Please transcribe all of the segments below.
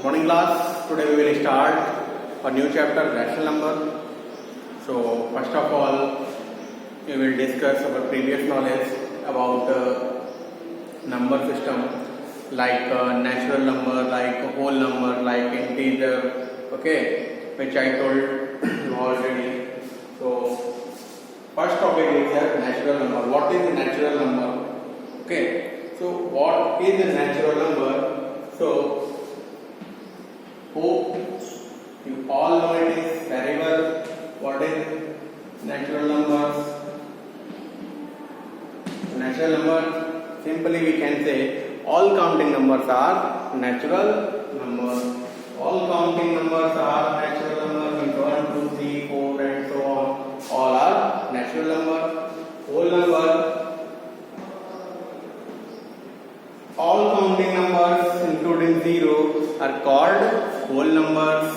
Morning class. Today we will start a new chapter, rational number. So first of all, we will discuss our previous knowledge about number system, like natural number, like whole number, like integer. Okay, which I told you already. So first topic is natural number. What is a natural number? Okay. So what is a natural number? So hope you all know it is very well. What is natural numbers? Natural number, simply we can say all counting numbers are natural numbers. All counting numbers are natural numbers. 1, 2, 3, 4 and so on. All are natural numbers. Whole number. All counting numbers including 0 are called whole numbers.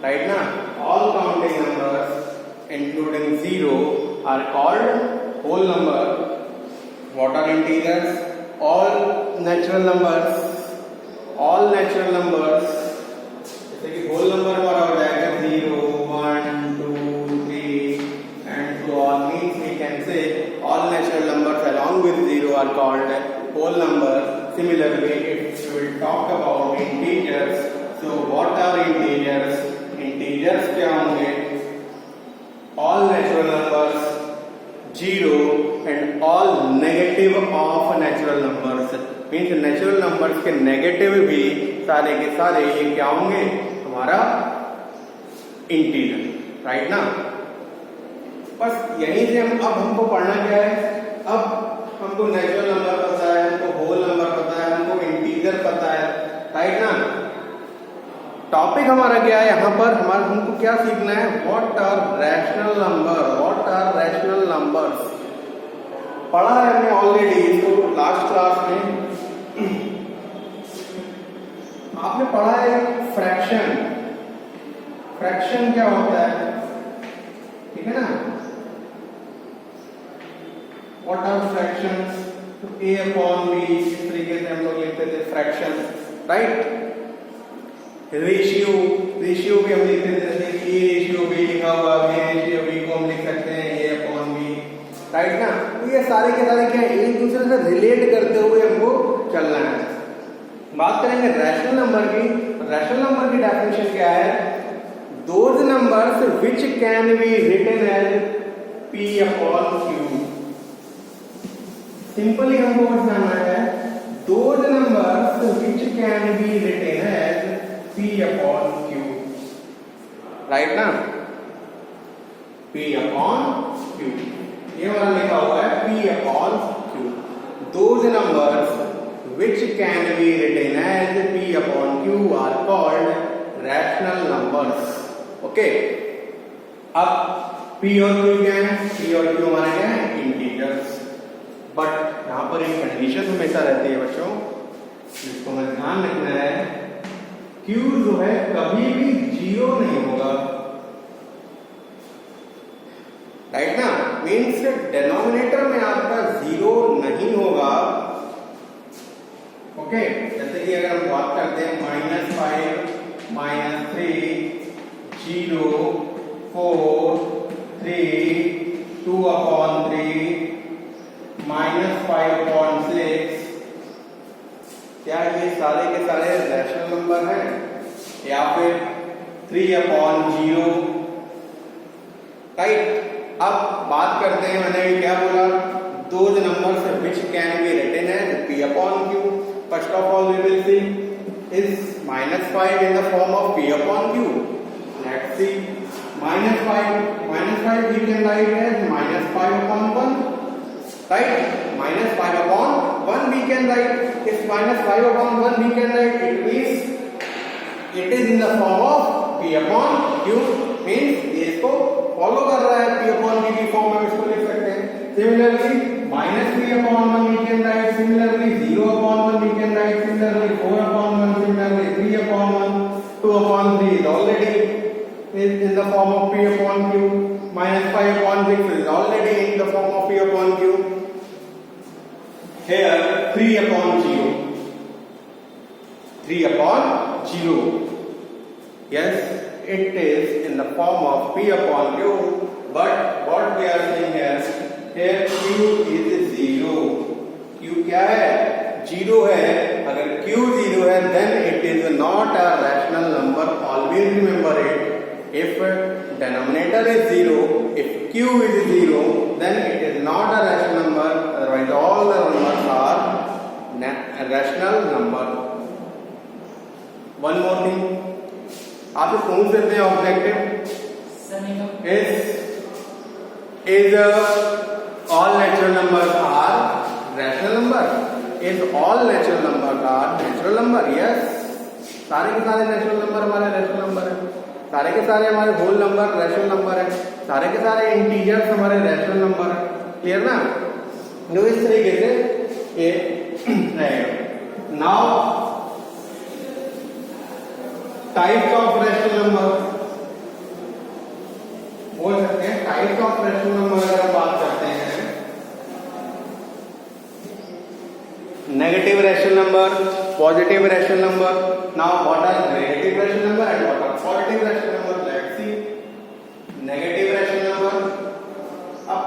Right now, all counting numbers including 0 are called whole number. What are integers? All natural numbers. All natural numbers. जैसे कि whole number पर हो जाएगा 0, 1, 2, 3 and so on. Means we can say all natural numbers along with 0 are called whole number. Similarly, if you will talk about integers, so what are integers? Integers क्या होंगे? All natural numbers, 0 and all negative of natural numbers. Means natural numbers के negative भी सारे के सारे ये क्या होंगे? हमारा integer, right ना? बस यहीं से हमको पढ़ना क्या है? अब हमको नेचुरल नंबर पता है, हमको होल नंबर पता है, हमको इंटीजर पता है, राइट ना? टॉपिक हमारा क्या है यहाँ पर? हमको क्या सीखना है? What are rational number? What are rational numbers? पढ़ा है हमने ऑलरेडी इसको लास्ट क्लास में. आपने पढ़ा है फ्रैक्शन. फ्रैक्शन क्या होता है? ठीक है ना? What are fractions? तो a upon b इस तरीके से हम लोग लिखते थे फ्रैक्शन, राइट? रेशियो भी हम लिखते थे, जैसे a रेशियो b लिखा हुआ, b रेशियो b को हम लिख सकते हैं a upon b, राइट ना? तो ये सारे के सारे क्या है? एक दूसरे से रिलेट करते हुए हमको चलना है. बात करेंगे रैशनल नंबर की. रैशनल नंबर की डेफिनेशन क्या है? Those numbers which can be written as p upon q. Simply हमको बताना है those numbers which can be written as p upon q, right ना? p upon q ये वाला लिखा हुआ है p upon q. Those numbers which can be written as p upon q are called rational numbers. Okay, अब p और q क्या है? p और q हमारे क्या है? इंटीजर्स. बट यहाँ पर एक कंडीशन हमेशा रहती है बच्चों, जिसको हमें ध्यान रखना है. Q जो है कभी भी 0 नहीं होगा, राइट ना? मीन्स डिनोमिनेटर में आपका 0 नहीं होगा. ओके, जैसे कि अगर हम बात करते हैं -5, -3, 0, 4, 3, 2/3, -5/6, क्या ये सारे के सारे रैशनल नंबर हैं? या फिर 3/0, राइट? अब बात करते हैं, मैंने क्या बोला? Those numbers which can be written as p upon q. First of all we will see is -5 in the form of p upon q. Let's see. -5 we can write as -5/1. Right? -5/1 we can write. If -5/1 we can write, it means it is in the form of p upon q. Means इसको follow कर रहा है, p upon q की form में इसको लिख सकते हैं. Similarly, -3/1 we can write. Similarly, 0/1 we can write. Similarly, 4/1. Similarly, 3/1. 2/3 is already in the form of p upon q. -5/6 is already in the form of p upon q. Here 3/0. 3/0 Yes, it is in the form of P upon Q, but what we are saying here Q is 0. Q क्या है? 0 है. अगर Q 0 है, then it is not a rational number. Always remember it. If denominator is 0, if Q is 0, then it is not a rational number. Otherwise, all the numbers are rational number. One more thing. आप इस पूछ सकते हैं objective is all natural numbers are rational number? Is all natural numbers are natural number? Yes. सारे के सारे natural number हमारे rational number है. सारे के सारे हमारे होल नंबर रैशनल नंबर है. सारे के सारे इंटीजर्स हमारे रैशनल नंबर है. क्लियर ना? तो इस तरीके से ये रहेगा. Now types of rational number बोल सकते हैं. टाइप्स ऑफ रैशनल नंबर अगर हम बात करते हैं, negative rational number, positive rational number. Now what are negative rational number and what are positive rational number? Let's see. Negative rational number. अब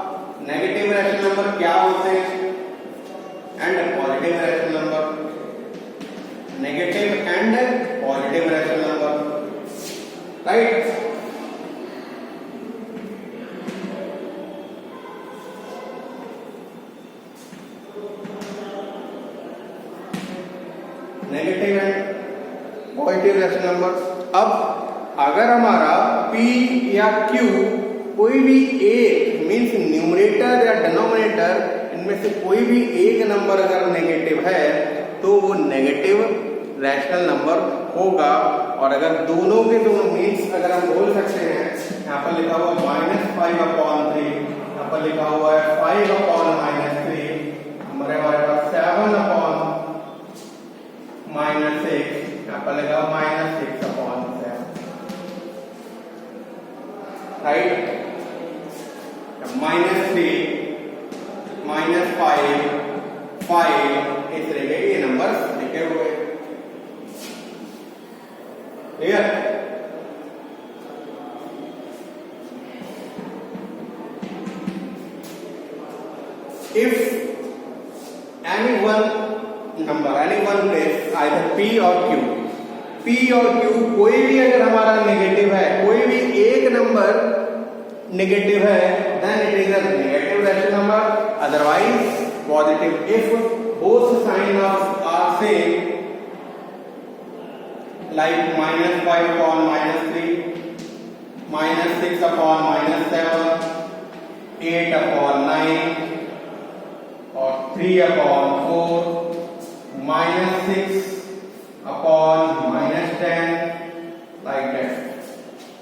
negative rational number क्या होते हैं and positive rational number? Negative and positive rational number, right? Negative and positive rational number. अब अगर हमारा P या Q कोई भी एक मीन्स न्यूमरेटर या डिनोमिनेटर इनमें से कोई भी एक नंबर अगर नेगेटिव है तो वो नेगेटिव रैशनल नंबर होगा. और अगर दोनों के दोनों मीन्स अगर हम बोल सकते हैं, यहाँ पर लिखा हुआ -5/3, यहाँ पर लिखा हुआ है 5/-3, हमारे पास 7/-6, यहाँ पर लिखा हुआ -6/7, राइट? -3, -5, 5 इस तरह के ये नंबर लिखे हुए. Clear? If any one number, any one place, either P or Q, P और Q कोई भी अगर हमारा नेगेटिव है, कोई भी एक नंबर नेगेटिव है, then it is a negative rational number. Otherwise, positive. If both signs are same, like -5/-3, -6/-7, 8/9, or 3/4, -6/-10, like that.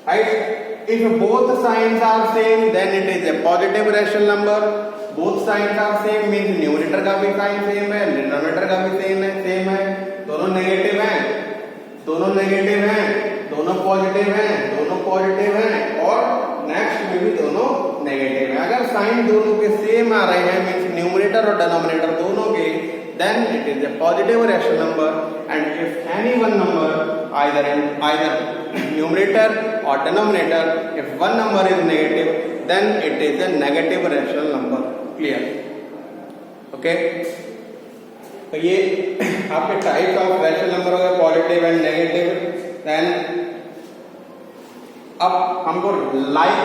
Right? If both signs are same, then it is a positive rational number. Both signs are same means numerator का भी sign same है, denominator का भी same है. दोनों negative हैं, दोनों negative हैं, दोनों पॉजिटिव हैं, दोनों पॉजिटिव हैं, और नेक्स्ट में भी दोनों नेगेटिव हैं. अगर साइन दोनों के सेम आ रहे हैं मीन्स न्यूमरेटर और डिनोमिनेटर दोनों के, then it is a positive rational number. And if any one number either numerator or denominator, if one number is negative, then it is a negative rational number. Clear? Okay? तो ये आपके type of rational number हो गए, positive and negative. Then अब हमको like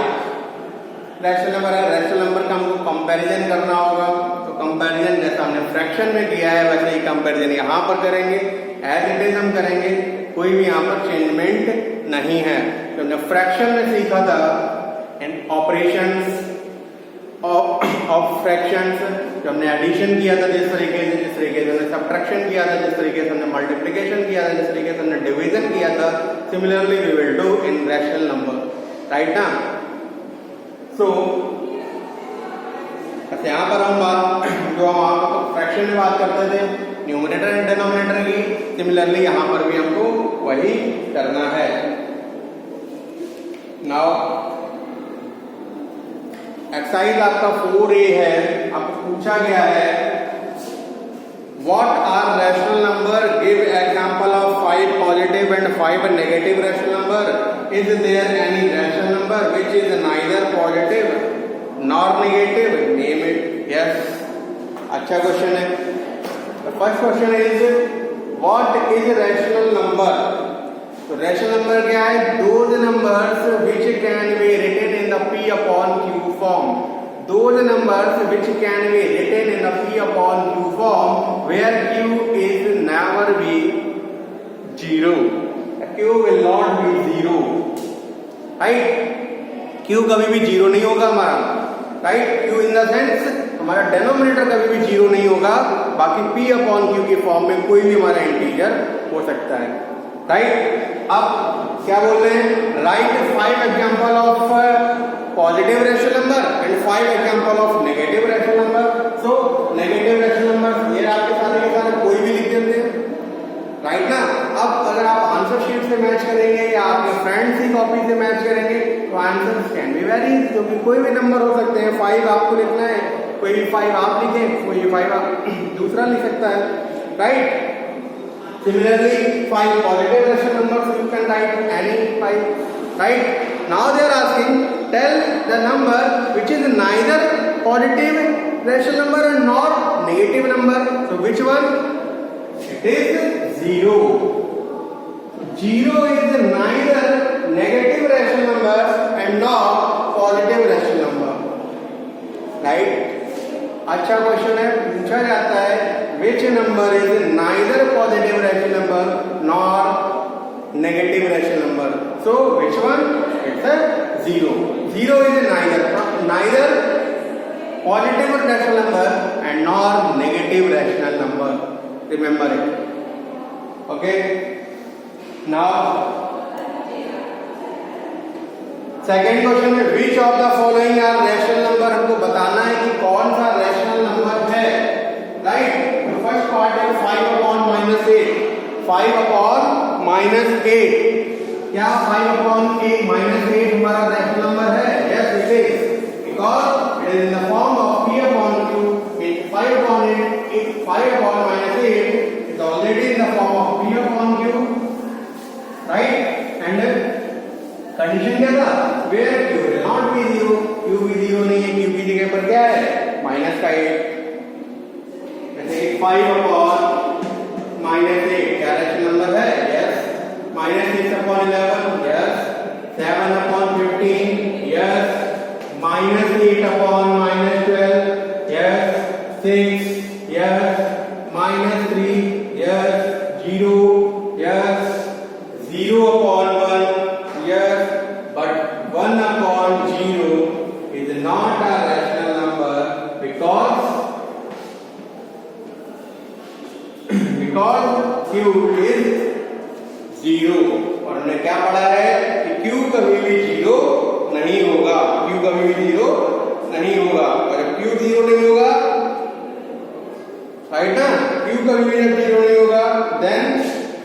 rational number है, rational number का हमको कंपैरिजन करना होगा. तो कंपैरिजन जैसा हमने फ्रैक्शन में किया है वैसे ही कंपैरिजन यहाँ पर करेंगे. एज इट इज हम करेंगे, कोई भी यहाँ पर चेंजमेंट नहीं है. तो हमने फ्रैक्शन में सीखा था एंड ऑपरेशंस ऑफ फ्रैक्शंस. जो हमने एडिशन किया था जिस तरीके से हमने सब्ट्रैक्शन किया था, जिस तरीके से हमने मल्टीप्लिकेशन किया था, जिस तरीके से हमने डिवीजन किया था, similarly we will do in rational number. Right ना? सो यहाँ पर हम फ्रैक्शन में बात करते थे न्यूमरेटर एंड डिनोमिनेटर की, सिमिलरली यहाँ पर भी हमको वही करना है. नाउ एक्सरसाइज आपका 4A है. आपको पूछा गया है What are rational number? Give example of 5 positive and 5 negative rational number. Is there any rational number which is neither positive nor negative? Name it. Yes. अच्छा क्वेश्चन है. The first question is what is rational number? तो rational number क्या है? Those numbers which can be written in the P upon Q form. Those numbers which can be written in the P upon Q form where Q is never be 0. Q will not be 0. Right? Q कभी भी 0 नहीं होगा हमारा. Right? Q in the sense हमारा denominator कभी भी 0 नहीं होगा. बाकी P upon Q के फॉर्म में कोई भी हमारा इंटीजर हो सकता है. राइट? अब क्या बोल रहे हैं? Right 5 example of positive rational number and 5 example of negative rational number. So negative rational number ये आपके साथ कोई भी लिख देते हैं. राइट ना? अब अगर आप आंसर शीट से मैच करेंगे या आपके फ्रेंड्स की कॉपी से मैच करेंगे तो आंसर कैन बी वेरी, क्योंकि कोई भी नंबर हो सकते हैं. 5 आपको लिखना है, कोई भी 5 आप लिखें, कोई भी 5 आप दूसरा लिख सकता है. Right? Similarly, 5 positive rational numbers you can write any 5. Right? Now they are asking, tell the number which is neither positive rational number and nor negative number. So which one? It is 0. 0 is neither negative rational number and nor positive rational number. Right? अच्छा question है. पूछा जाता है which number is neither positive rational number nor negative rational number. So which one? It's a 0. 0 is neither positive rational number and nor negative rational number. Remember it. Okay. Now second question में which of the following are rational number. हमको बताना है कि कौन सा rational number है. Right? तो first part है 5 upon -8. 5 upon -8. क्या 5 upon -8 हमारा रैशनल नंबर है? Yes it is, because it is in the form of P upon Q. 5 upon 8, 5 upon -8 is already in the form of P upon Q. Right? And condition क्या था? Where Q will not be 0. Q भी 0 नहीं है. Q की जगह पर क्या है? -8. जैसे 5 upon -8 क्या रैशनल नंबर है? Yes. -6 upon 11. Yes. 7 upon 15. Yes. -8 upon -12. Yes. 6. Yes. -3. Yes. 0. Yes. 0 upon 1. Yes, but 1 upon 0 is not a rational number because Q is 0. और हमने क्या पढ़ा है कि Q कभी भी 0 नहीं होगा. Q कभी भी 0 नहीं होगा. और जब Q 0 नहीं होगा, राइट ना? Q कभी भी जब 0 नहीं होगा, then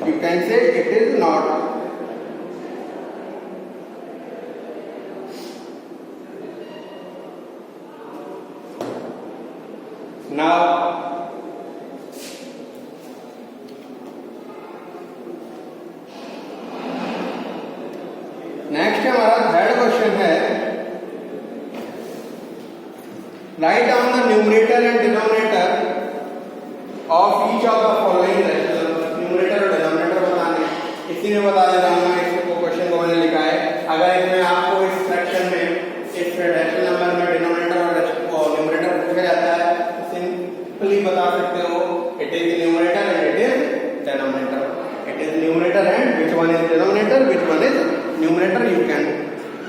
you can say it is not. Now next हमारा थर्ड क्वेश्चन है, write down the numerator and denominator of each of the following rational number. Numerator और डिनोमिनेटर बताने इसी में बता देता हूं मैं. इसको क्वेश्चन को मैंने लिखा है. अगर इसमें आपको इस सेक्शन में इस रैशनल नंबर में डिनोमिनेटर और न्यूमरेटर पूछा जाता है तो सिंपली बता सकते हो it is numerator and it is denominator. It is numerator and which one is denominator, which one is numerator. You can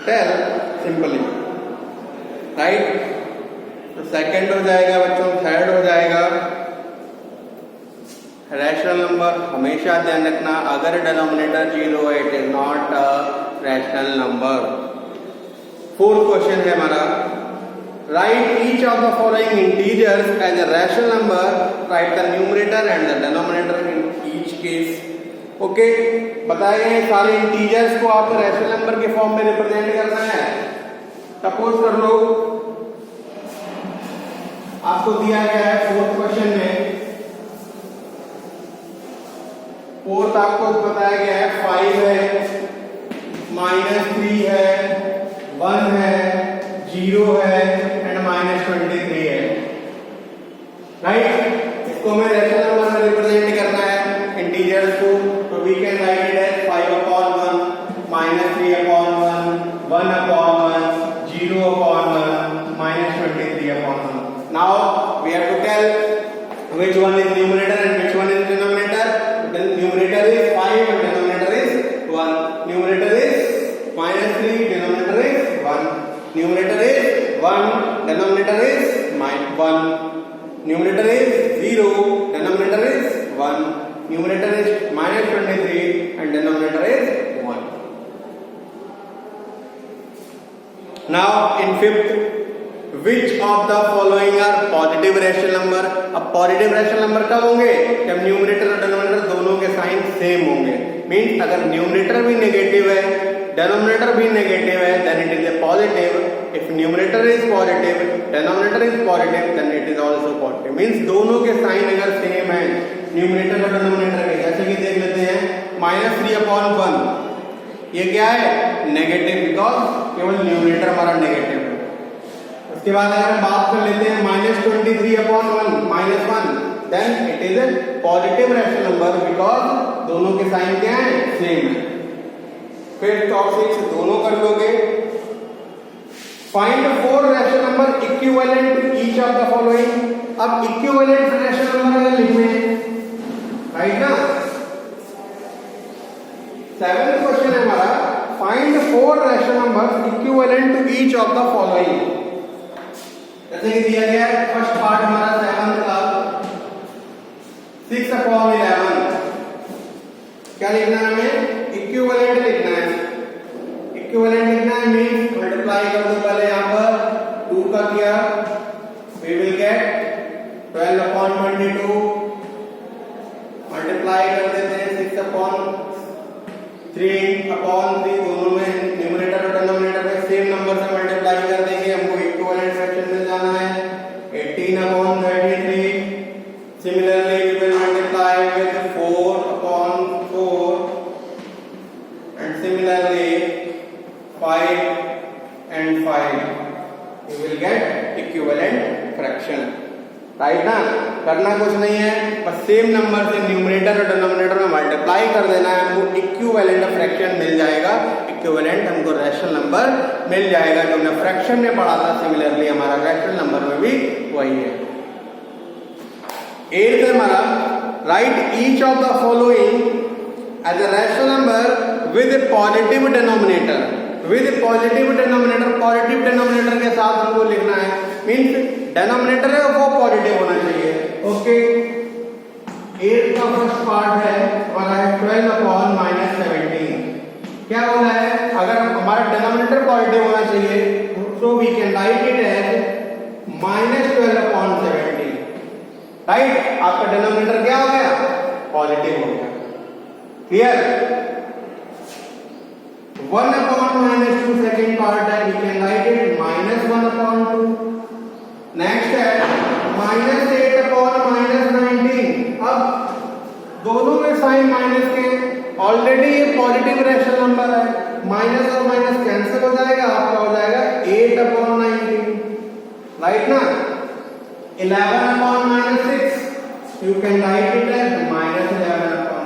tell simply. Right? तो सेकंड हो जाएगा बच्चों. थर्ड हो जाएगा रैशनल नंबर. हमेशा ध्यान रखना अगर डिनोमिनेटर 0 है it is not a rational number. Fourth question है हमारा, write each of the following integers as a rational number. Write the numerator and the denominator in each case. Okay, बताए गए सारे इंटीजर्स को आपको रैशनल नंबर के form में represent करना है. सपोज कर लो आपको दिया गया है फोर्थ क्वेश्चन में फोर्थ आपको बताया गया है 5 है, -3 है, 1 है, 0 है एंड -23 है। राइट, इसको हमें रैशनल नंबर में रिप्रेजेंट करना है इंटीजर्स को, तो we can write it as 5/1, -3/1, 1/1, 0/1, -23/1. Now we have to tell which one is numerator and which one is denominator. The numerator is 5 and denominator is 1. Numerator is -3, denominator is 1. Numerator is 1, denominator is -1. Numerator is 0, denominator is 1. Numerator is -23 and denominator is 1. Now in fifth, which of the following are positive rational number? अब positive rational number कब होंगे? जब numerator और denominator दोनों के sign same होंगे। Means अगर numerator भी नेगेटिव है, डिनोमिनेटर भी नेगेटिव है, then it is a positive. If numerator is positive, denominator is positive, then it is also positive. Means दोनों के साइन अगर सेम है न्यूमरेटर और डिनोमिनेटर के, जैसे कि देख लेते हैं -3/1, ये क्या है? नेगेटिव, बिकॉज केवल न्यूमरेटर हमारा नेगेटिव है। उसके बाद अगर हम बात कर लेते हैं -23/1, -1, then it is a positive rational number because दोनों के साइन क्या है? सेम है। फिर तो 6 दोनों कर लोगे। Find 4 rational number equivalent to each of the following. अब इक्विवेलेंट रैशनल नंबर अगर लिखने हैं, राइट ना, 7th क्वेश्चन है हमारा, find 4 rational number equivalent to each of the following. जैसे कि दिया गया है फर्स्ट पार्ट हमारा 7th का 6/11, क्या लिखना है हमें? इक्विवेलेंट लिखना है। इक्विवेलेंट लिखना है मींस मल्टीप्लाई कर दो पहले, यहां पर 2 का किया, वी विल गेट 12/22, मल्टीप्लाई कर देते हैं 6/3/3, दोनों में न्यूमरेटर और डिनोमिनेटर में सेम नंबर से मल्टीप्लाई कर देंगे, हमको इक्विवेलेंट फ्रैक्शन मिल जाना है 18/33। Similarly we will multiply with 4/4 and similarly 5 and 5, you will get equivalent fraction. Right ना, करना कुछ नहीं है, बस सेम नंबर से न्यूमरेटर और डिनोमिनेटर में मल्टीप्लाई कर देना है, हमको इक्विवेलेंट फ्रैक्शन मिल जाएगा। इक्विवेलेंट हमको रैशनल नंबर मिल जाएगा जो हमने फ्रैक्शन में पढ़ा था। सिमिलरली हमारा रैशनल नंबर में भी वही है। 8th हमारा, write each of the following as a rational number with a positive denominator. With positive denominator, positive denominator के साथ हमको लिखना है, मीन्स डिनोमिनेटर है वो पॉजिटिव होना चाहिए। ओके, 8 का फर्स्ट पार्ट है हमारा है 12/-17। क्या बोला है? अगर हमारा डिनोमिनेटर पॉजिटिव होना चाहिए so we can write it as -12/17। Right, आपका डिनोमिनेटर क्या हो गया? पॉजिटिव हो गया। क्लियर? 1/-2 सेकेंड पार्ट है, we can write it -1/2। Next है -8/-19। अब दोनों में साइन माइनस के, ऑलरेडी ये पॉजिटिव रैशनल नंबर है, माइनस और माइनस कैंसिल हो जाएगा, आपका हो जाएगा 8/19। राइट ना, 11/-6 you can write it as -11/6।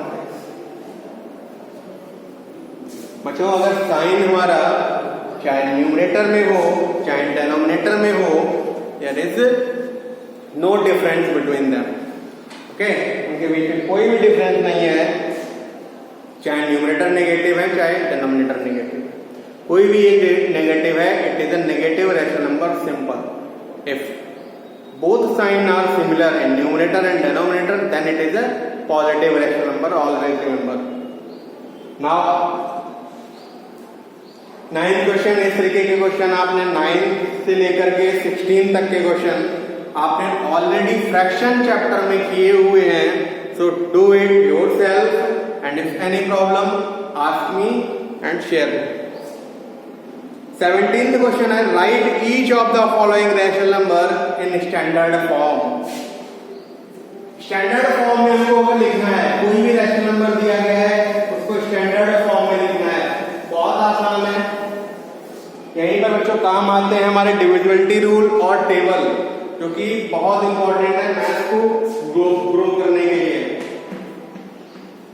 बच्चों अगर साइन हमारा चाहे न्यूमरेटर में हो चाहे डिनोमिनेटर में हो, there is no difference between them. Okay, उनके बीच में कोई भी डिफरेंस नहीं है, चाहे न्यूमरेटर नेगेटिव है चाहे डिनोमिनेटर नेगेटिव है, कोई भी एक नेगेटिव है, it is a negative rational number. Simple, if both sign are similar in numerator and denominator, then it is a positive rational number, always remember. Now 9th question, इस तरीके के question आपने 9 से लेकर के 16 तक के क्वेश्चन आपने ऑलरेडी फ्रैक्शन चैप्टर में किए हुए हैं, so do it yourself and if any problem ask me and share. 17th question है, write each of the following rational number in standard form. Standard form में हमको लिखना है कोई भी रैशनल नंबर दिया गया है उसको स्टैंडर्ड फॉर्म में लिखना है, बहुत आसान है। यहीं पर बच्चों काम आते हैं हमारे डिविजिबिलिटी रूल और टेबल, जो कि बहुत इंपॉर्टेंट है मैथ्स को ग्रो करने के लिए।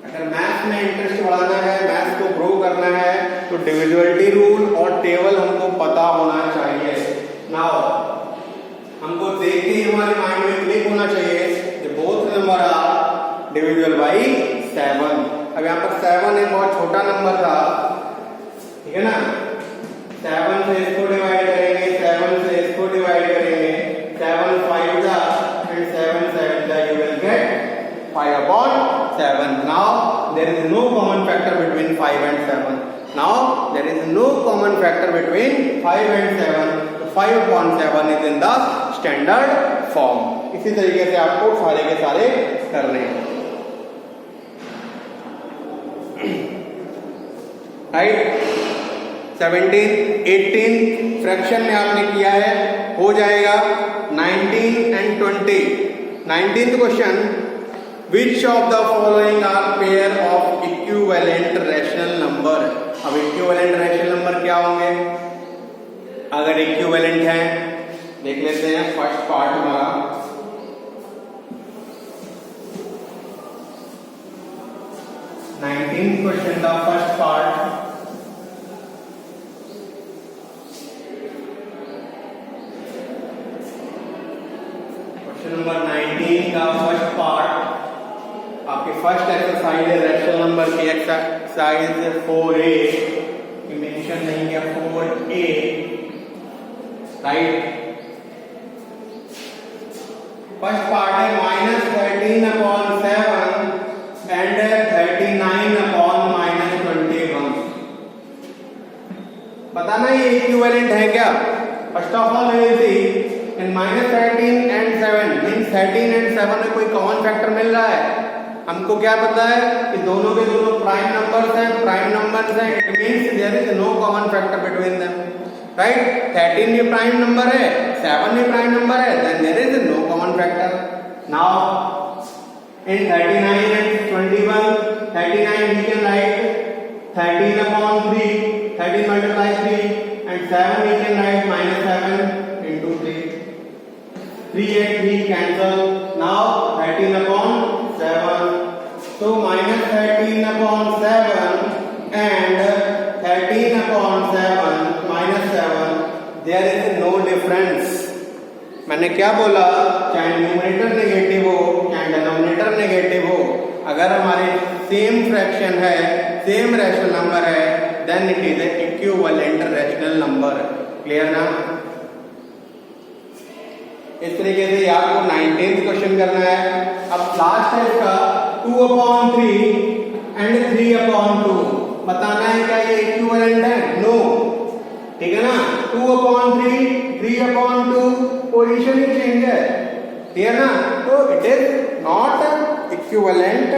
अगर मैथ्स में इंटरेस्ट बढ़ाना है, मैथ्स को ग्रो करना है, तो डिविजिबिलिटी रूल और टेबल हमको पता होना चाहिए। नाउ हमको देख के ही हमारे माइंड में क्लिक होना चाहिए कि both number are divisible by 7। अब यहाँ पर 7 एक बहुत छोटा नंबर था, ठीक है ना। 7 से इसको डिवाइड करेंगे, 7 से इसको डिवाइड करेंगे, 7 5 जा and 7 7 जा, you will get 5 upon 7. Now there is no common factor between 5 and 7. Now there is no common factor between 5 and 7. 5 upon 7 is in the standard form. इसी तरीके से आपको सारे के सारे करने हैं, राइट। 17 18 फ्रैक्शन में आपने किया है, हो जाएगा 19 and 20। 19th question, which of the following are pair of equivalent rational number. अब इक्विवेलेंट रैशनल नंबर क्या होंगे? अगर इक्विवेलेंट है देख लेते हैं फर्स्ट पार्ट हमारा। क्वेश्चन का फर्स्ट पार्ट, क्वेश्चन नंबर 19 का फर्स्ट पार्ट आपके फर्स्ट एक्सरसाइज है रैशनल नंबर की एक्सरसाइज 4A, मेंशन नहीं किया 4A, राइट। फर्स्ट पार्ट है -13/7 एंड 39/-21। बताना ये इक्विवेलेंट है क्या? First of all we will see in -13 and 7 means 13 and 7 में कोई कॉमन फैक्टर मिल रहा है। हमको क्या पता है कि दोनों के दोनों प्राइम नंबर्स हैं, प्राइम नंबर्स हैं, it means there is no common factor between them, right. 13 भी प्राइम नंबर है, 7 भी प्राइम नंबर है, then there is no common factor. Now in 39 and 21, 39 we can write 13/3, 13 multiply 3, and 7 we can write -7 into 3, 3 and 3 cancel, now 13/7, so -13/7 and 13/7 -7, there is no difference। मैंने क्या बोला, चाहे numerator negative हो चाहे denominator negative हो, अगर हमारे same fraction है, सेम रैशनल नंबर है, then it is a equivalent rational number. Clear ना? इस तरीके से आपको 19th क्वेश्चन करना है। अब लास्ट है इसका 2/3 एंड 3/2। बताना है क्या ये इक्विवेलेंट है? नो, ठीक है ना। 2/3 3/2 पोजीशन ही चेंज है, क्लियर ना। तो it is not equivalent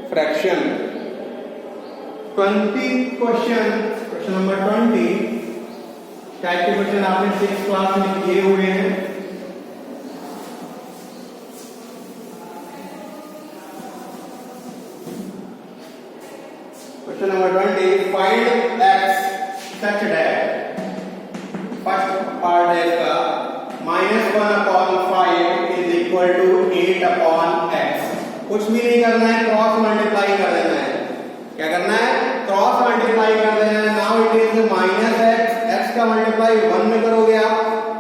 fraction. 20th question, question number 20 type के क्वेश्चन आपने 6th क्लास में किए हुए हैं। Question number 20, find x such that, first part है इसका -1/5 इज इक्वल टू 8/x। कुछ भी नहीं करना है, क्रॉस मल्टीप्लाई कर देना है। क्या करना है? क्रॉस मल्टीप्लाई कर देना है। Now it is -x, x का मल्टीप्लाई 1 में करोगे आप,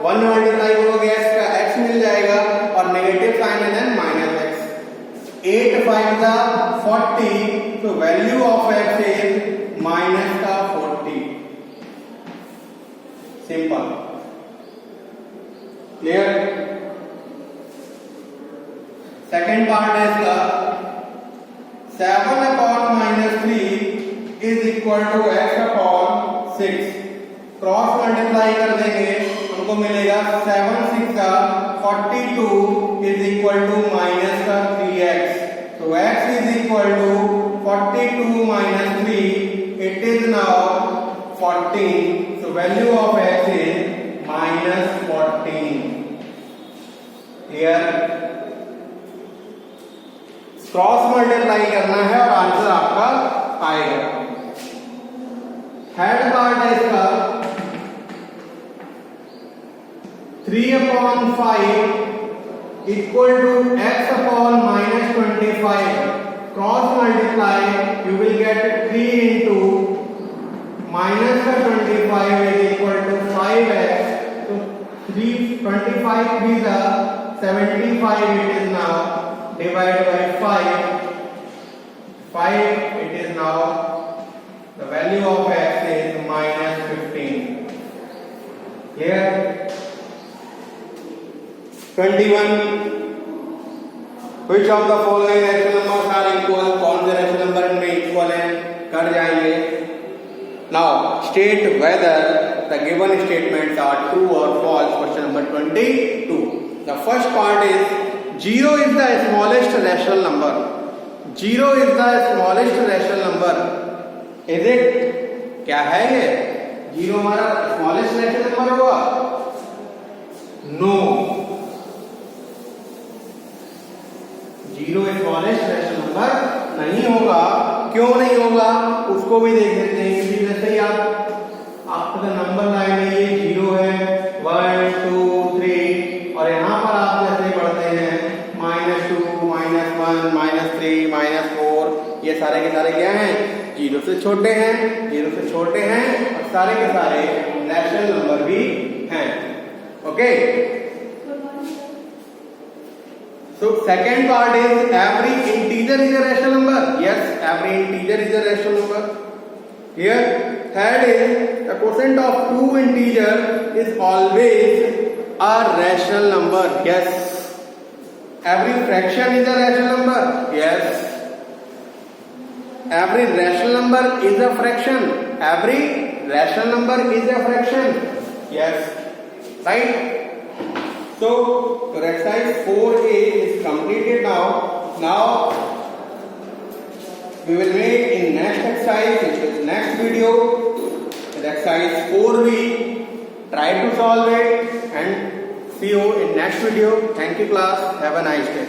1 में मल्टीप्लाई करोगे x का x मिल जाएगा और नेगेटिव साइन है देन -x। 8 5 का 40, तो value of x is -40। Simple, clear. Second part है इसका 7/-3 is equal to x/6। Cross multiply कर देंगे, हमको मिलेगा 7 6 का 42 इज इक्वल टू -3x। तो x is equal to 42 - 3, it is now 14। So value of x is -14. Here cross multiply करना है और आंसर आपका आएगा। थर्ड पार्ट है इसका 3/5 equal to x upon -25. Cross multiply, you will get 3 into -25 is equal to 5x. So 25 3 is 75. It is now divided by 5 it is now the value of x is -15. Clear? 21. Which of the following rational numbers are equal? कौन से rational number इनमें equal है? कर जाएंगे. Now state whether the given statements are true or false. Question number 22. The first part is 0 is the smallest rational number. 0 is the smallest rational number. Is it? क्या है ये? 0 हमारा smallest rational number होगा? No. 0 smallest rational number नहीं होगा। क्यों नहीं होगा उसको भी देख लेते हैं। क्योंकि जैसे ही आपका नंबर लाइन है ये 0 है 1 2 3 और यहाँ पर आप जैसे ही बढ़ते हैं -2 -1 -3 -4 ये सारे के सारे क्या हैं 0 से छोटे हैं। 0 से छोटे हैं और सारे के सारे रैशनल नंबर भी हैं। Okay. So second part is every integer is a rational number. Yes, every integer is a rational number. Here, third is the quotient of two integers is always a rational number. Yes. Every fraction is a rational number. Yes. Every rational number is a fraction. Every rational number is a fraction. Yes. Right. So your exercise 4A is completed now. Now we will make in next exercise, which is next video, with exercise 4B. Try to solve it and see you in next video. Thank you class. Have a nice day.